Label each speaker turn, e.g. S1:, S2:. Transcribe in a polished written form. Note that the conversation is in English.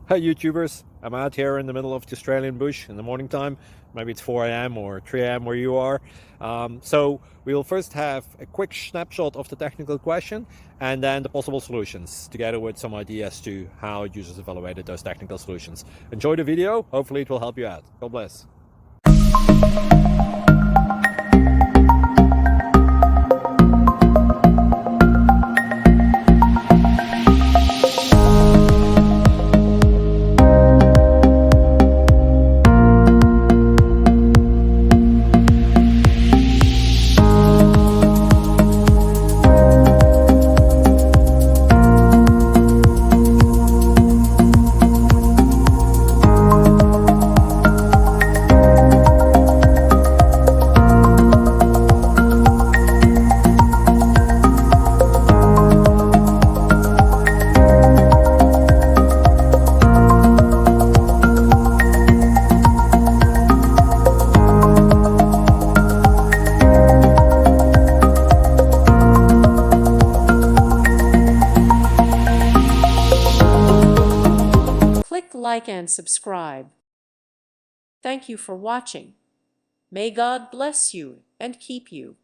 S1: Hi YouTubers, I'm out here in the middle of the Australian bush in the morning time. Maybe it's 4 a.m. or 3 a.m. where you are. So we will first have a quick snapshot of the technical question and then the possible solutions, together with some ideas to how users evaluated those technical solutions. Enjoy the video, hopefully it will help you out. God bless.
S2: Click like and subscribe. Thank you for watching. May God bless you and keep you.